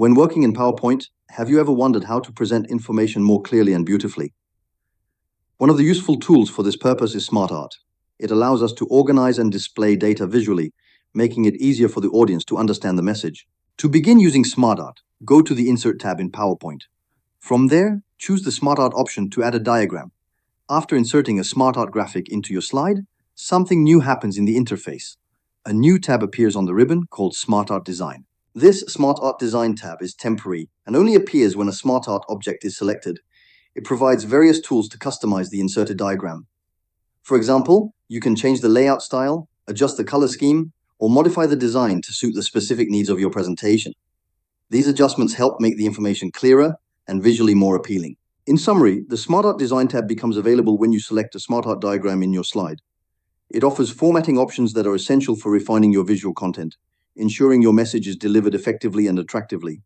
When working in PowerPoint, have you ever wondered how to present information more clearly and beautifully? One of the useful tools for this purpose is SmartArt. It allows us to organize and display data visually, making it easier for the audience to understand the message. To begin using SmartArt, go to the Insert tab in PowerPoint. From there, choose the SmartArt option to add a diagram. After inserting a SmartArt graphic into your slide, something new happens in the interface. A new tab appears on the ribbon called SmartArt Design. This SmartArt Design tab is temporary and only appears when a SmartArt object is selected. It provides various tools to customize the inserted diagram. For example, you can change the layout style, adjust the color scheme, or modify the design to suit the specific needs of your presentation. These adjustments help make the information clearer and visually more appealing. In summary, the SmartArt Design tab becomes available when you select a SmartArt diagram in your slide. It offers formatting options that are essential for refining your visual content, ensuring your message is delivered effectively and attractively.